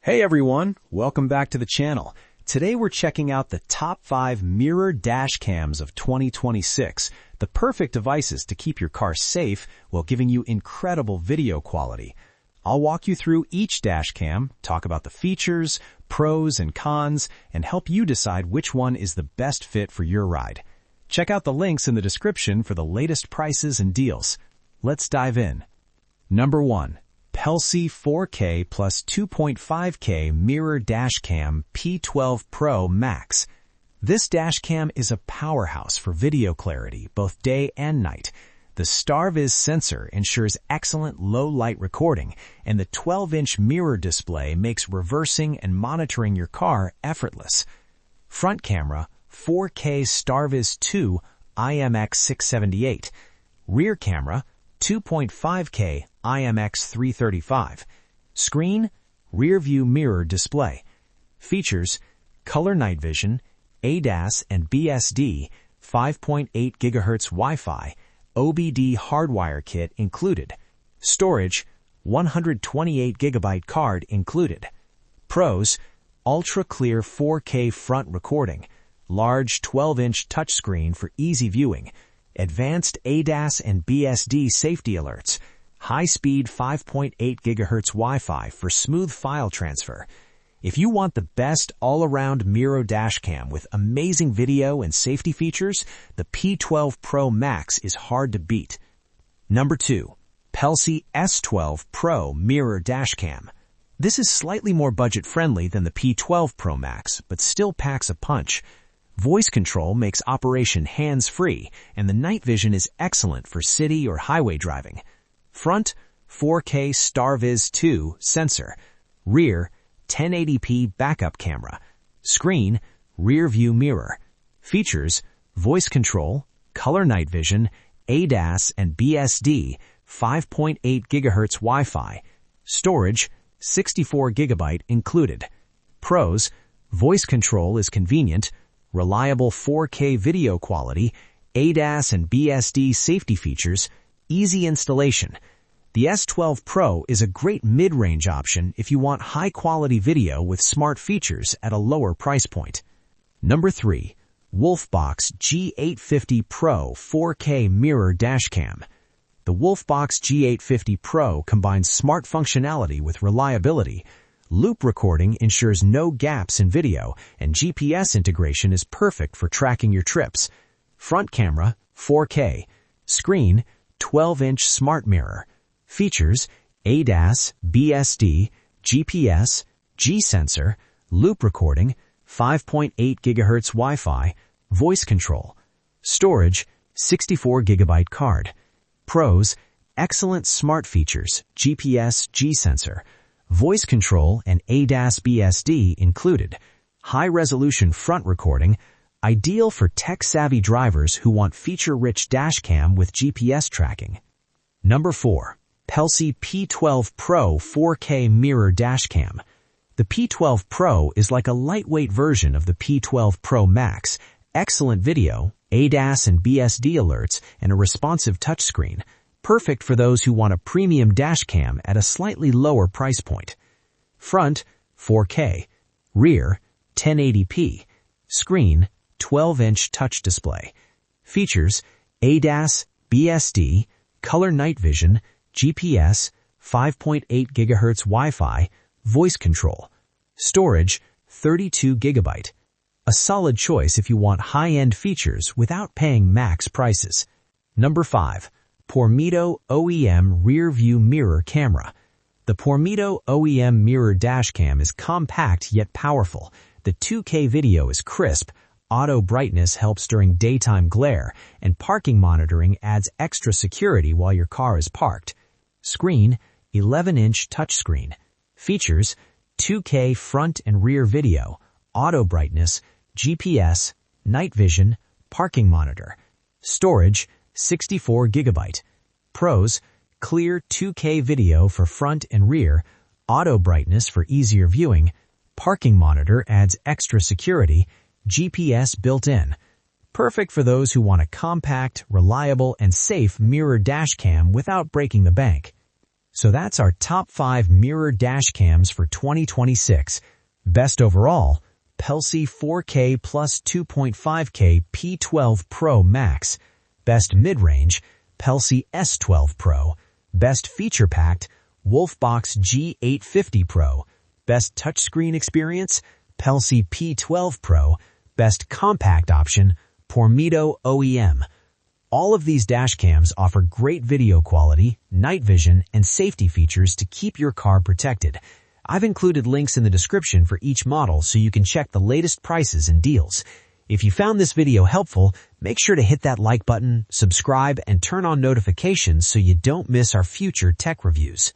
Hey everyone, welcome back to the channel. Today we're checking out the top 5 mirror dash cams of 2026, the perfect devices to keep your car safe while giving you incredible video quality. I'll walk you through each dash cam, talk about the features, pros and cons, and help you decide which one is the best fit for your ride. Check out the links in the description for the latest prices and deals. Let's dive in. Number 1. Pelsee 4K plus 2.5K Mirror Dashcam P12 Pro Max. This dashcam is a powerhouse for video clarity, both day and night. The StarViz sensor ensures excellent low-light recording, and the 12-inch mirror display makes reversing and monitoring your car effortless. Front camera, 4K StarViz 2 IMX678. Rear camera, 2.5K IMX335. Screen, rear view mirror display. Features, color night vision, ADAS and BSD, 5.8 GHz Wi-Fi, OBD hardwire kit included. Storage, 128 GB card included. Pros, ultra clear 4K front recording, large 12-inch touchscreen for easy viewing, advanced ADAS and BSD safety alerts, high-speed 5.8 GHz Wi-Fi for smooth file transfer. If you want the best all-around mirror dashcam with amazing video and safety features, the P12 Pro Max is hard to beat. Number 2. Pelsee S12 Pro Mirror Dashcam. This is slightly more budget-friendly than the P12 Pro Max, but still packs a punch. Voice control makes operation hands-free, and the night vision is excellent for city or highway driving. Front, 4K StarViz 2 sensor. Rear, 1080p backup camera. Screen, rear view mirror. Features, voice control, color night vision, ADAS and BSD, 5.8 GHz Wi-Fi. Storage, 64 GB included. Pros, voice control is convenient, reliable 4K video quality, ADAS and BSD safety features, easy installation. The S12 Pro is a great mid-range option if you want high-quality video with smart features at a lower price point. Number 3. WOLFBOX G850 Pro 4K Mirror Dashcam. The WOLFBOX G850 Pro combines smart functionality with reliability. Loop recording ensures no gaps in video, and GPS integration is perfect for tracking your trips. Front camera, 4K. Screen, 12-inch smart mirror. Features, ADAS, BSD, GPS, G-sensor, loop recording, 5.8 GHz Wi-Fi, voice control. Storage, 64 GB card. Pros, excellent smart features, GPS, G-sensor, voice control and ADAS BSD included. High-resolution front recording, ideal for tech-savvy drivers who want feature-rich dashcam with GPS tracking. Number 4. Pelsee P12 Pro 4K Mirror Dashcam. The P12 Pro is like a lightweight version of the P12 Pro Max. Excellent video, ADAS and BSD alerts, and a responsive touchscreen. Perfect for those who want a premium dashcam at a slightly lower price point. Front, 4K. Rear, 1080p. Screen, 12-inch touch display. Features, ADAS, BSD, color night vision, GPS, 5.8 GHz Wi-Fi, voice control. Storage, 32 GB. A solid choice if you want high-end features without paying max prices. Number 5. PORMIDO OEM Rear View Mirror Camera. The PORMIDO OEM Mirror Dashcam is compact yet powerful. The 2K video is crisp, auto brightness helps during daytime glare, and parking monitoring adds extra security while your car is parked. Screen, 11-inch touchscreen. Features, 2K front and rear video, auto brightness, GPS, night vision, parking monitor. Storage, 64 GB. Pros, clear 2K video for front and rear, auto brightness for easier viewing, parking monitor adds extra security, GPS built in. Perfect for those who want a compact, reliable, and safe mirror dashcam without breaking the bank. So that's our top 5 mirror dash cams for 2026. Best overall, Pelsee 4K plus 2.5K P12 Pro Max. Best mid-range, Pelsee S12 Pro. Best feature-packed, WOLFBOX G850 Pro. Best touchscreen experience, Pelsee P12 Pro. Best compact option, PORMIDO OEM. All of these dash cams offer great video quality, night vision, and safety features to keep your car protected. I've included links in the description for each model so you can check the latest prices and deals. If you found this video helpful, make sure to hit that like button, subscribe, and turn on notifications so you don't miss our future tech reviews.